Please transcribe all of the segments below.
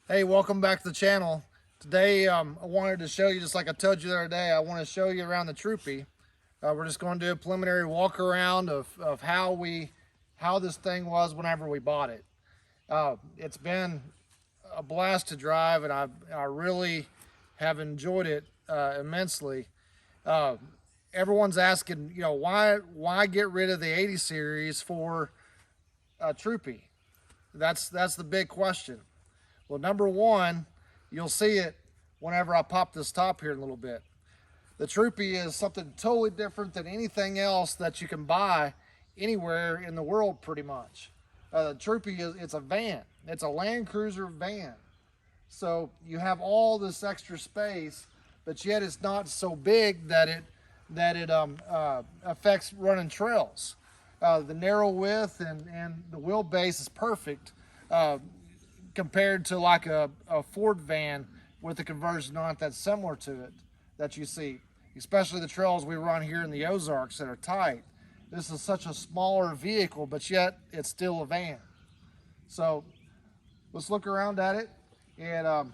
Hey, welcome back to the channel. Today, I wanted to show you, just like I told you the other day, I want to show you around the Troopy. We're just going to do a preliminary walk around of how this thing was whenever we bought it. It's been a blast to drive, and I really have enjoyed it immensely. Uh, Everyone's asking, why get rid of the 80 series for Troopy? That's the big question. Well, number one, you'll see it whenever I pop this top here in a little bit. The Troopy is something totally different than anything else that you can buy anywhere in the world, pretty much. The Troopy it's a van. It's a Land Cruiser van. So you have all this extra space, but yet it's not so big that it affects running trails. The narrow width and the wheelbase is perfect. Compared to like a Ford van with a conversion on it that's similar to it that you see, especially the trails we run here in the Ozarks that are tight. This is such a smaller vehicle, but yet it's still a van. So let's look around at it and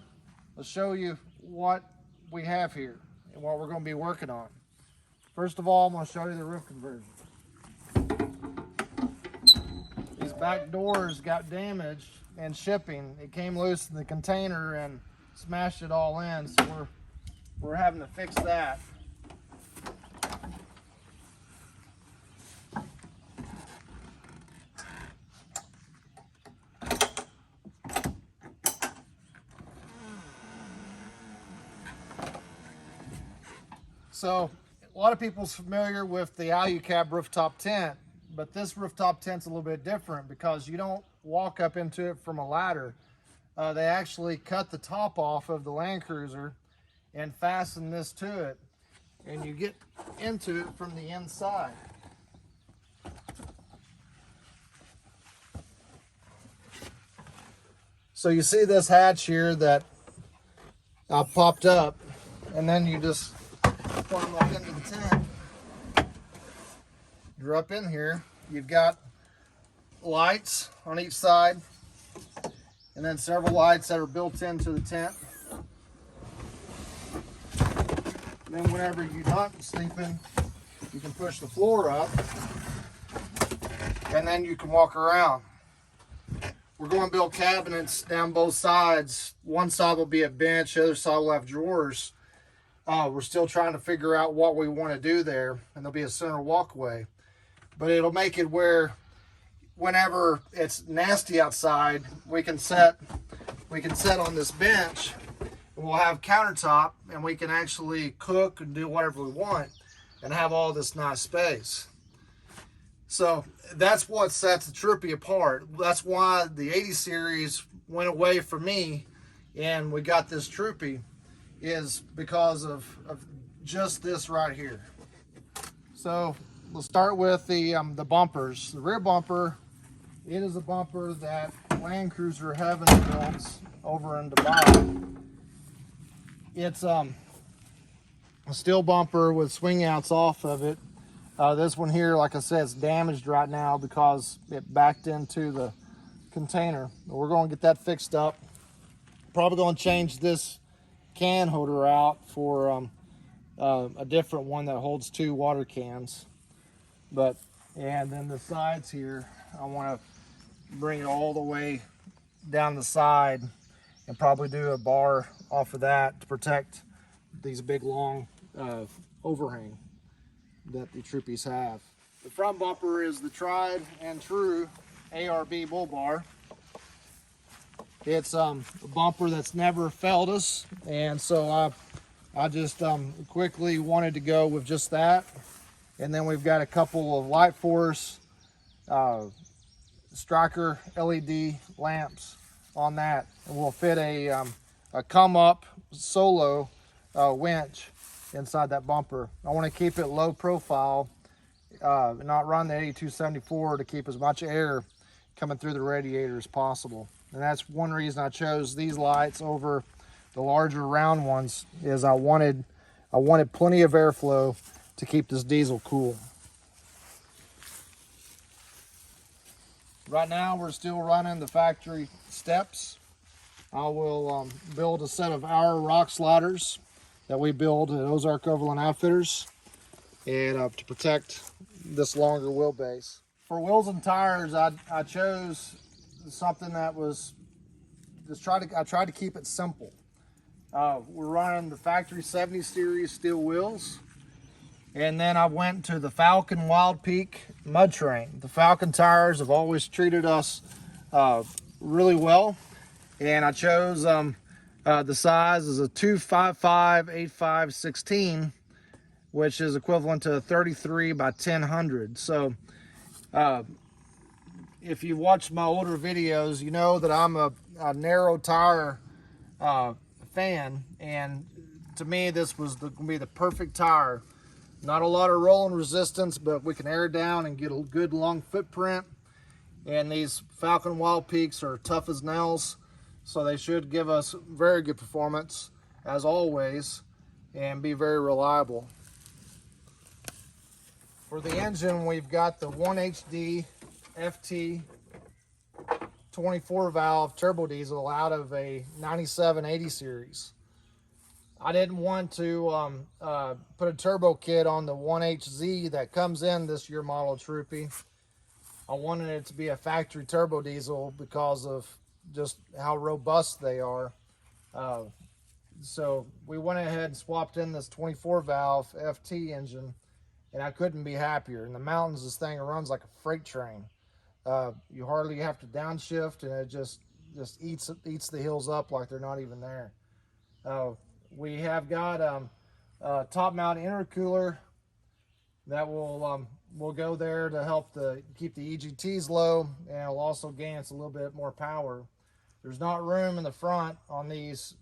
let's show you what we have here and what we're going to be working on. First of all, I'm going to show you the roof conversion. These back doors got damaged and shipping. It came loose in the container and smashed it all in, so we're having to fix that. So a lot of people's familiar with the Alucab rooftop tent, but this rooftop tent's a little bit different because you don't walk up into it from a ladder. They actually cut the top off of the Land Cruiser and fasten this to it, and you get into it from the inside. So you see this hatch here that popped up, and then you just climb up into the tent. You're up in here. You've got lights on each side, and then several lights that are built into the tent. And then whenever you're not sleeping, you can push the floor up, and then you can walk around. We're going to build cabinets down both sides. One side will be a bench, the other side will have drawers. We're still trying to figure out what we want to do there, and there'll be a center walkway. But it'll make it where whenever it's nasty outside, we can sit on this bench, and we'll have countertop, and we can actually cook and do whatever we want and have all this nice space. So that's what sets the Troopy apart. That's why the 80 series went away from me and we got this Troopy, is because of just this right here. So we'll start with the bumpers. The rear bumper, it is a bumper that Land Cruiser Heaven builds over in Dubai. It's a steel bumper with swing outs off of it. This one here, like I said, it's damaged right now because it backed into the container. We're going to get that fixed up. Probably going to change this can holder out for a different one that holds 2 water cans. And then the sides here, I want to bring it all the way down the side and probably do a bar off of that to protect these big long overhang that the Troopies have. The front bumper is the tried and true ARB bull bar. It's a bumper that's never failed us, and so I just quickly wanted to go with just that. And then we've got a couple of Light Force striker LED lamps on that, and we'll fit a come up solo winch inside that bumper. I want to keep it low profile, not run the 8274 to keep as much air coming through the radiator as possible. And that's one reason I chose these lights over the larger round ones, is I wanted plenty of airflow to keep this diesel cool. Right now we're still running the factory steps. I will build a set of our rock sliders that we build at Ozark Overland Outfitters, and to protect this longer wheelbase. For wheels and tires, I chose something that was I tried to keep it simple. We're running the factory 70 series steel wheels, and then I went to the Falcon Wild Peak mud terrain. The Falcon tires have always treated us really well, and I chose the size is a 255/85/16, which is equivalent to a 33 by 1000. So if you watch my older videos, you know that I'm a narrow tire fan, and to me this was going to be the perfect tire. Not a lot of rolling resistance, but we can air down and get a good long footprint. And these Falcon Wild Peaks are tough as nails, so they should give us very good performance as always and be very reliable. For the engine, we've got the 1HD FT 24 valve turbo diesel out of a 9780 series. I didn't want to put a turbo kit on the 1HZ that comes in this year model Troopy. I wanted it to be a factory turbo diesel because of just how robust they are. So we went ahead and swapped in this 24 valve FT engine, and I couldn't be happier. In the mountains, this thing runs like a freight train. You hardly have to downshift, and it just eats the hills up like they're not even there. We have got a top mount intercooler that will go there to help keep the EGTs low, and it'll also gain us a little bit more power. There's not room in the front on these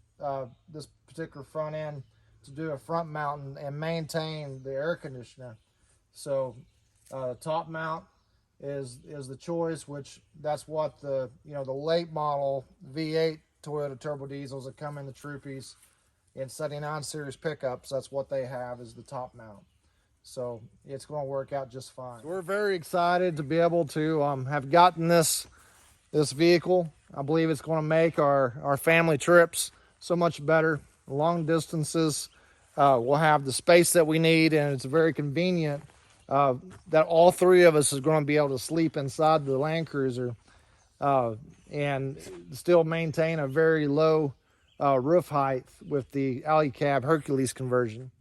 this particular front end to do a front mount and maintain the air conditioner. So top mount is the choice, which that's what the late model V8 Toyota turbo diesels that come in the Troopies and 79 series pickups, that's what they have, is the top mount. So it's going to work out just fine. We're very excited to be able to have gotten this vehicle. I believe it's going to make our family trips so much better. Long distances, we'll have the space that we need, and it's very convenient that all three of us is going to be able to sleep inside the Land Cruiser and still maintain a very low roof height with the Alucab Hercules conversion.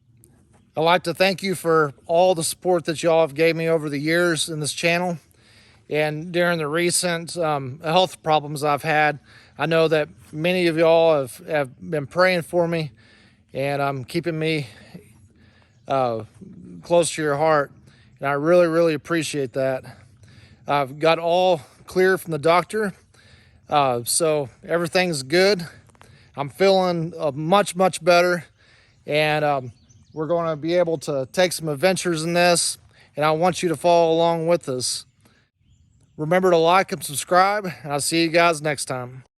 I'd like to thank you for all the support that y'all have gave me over the years in this channel, and during the recent health problems I've had. I know that many of y'all have been praying for me and keeping me close to your heart, and I really appreciate that. I've got all clear from the doctor, so everything's good. I'm feeling much better, and we're going to be able to take some adventures in this, and I want you to follow along with us. Remember to like and subscribe, and I'll see you guys next time.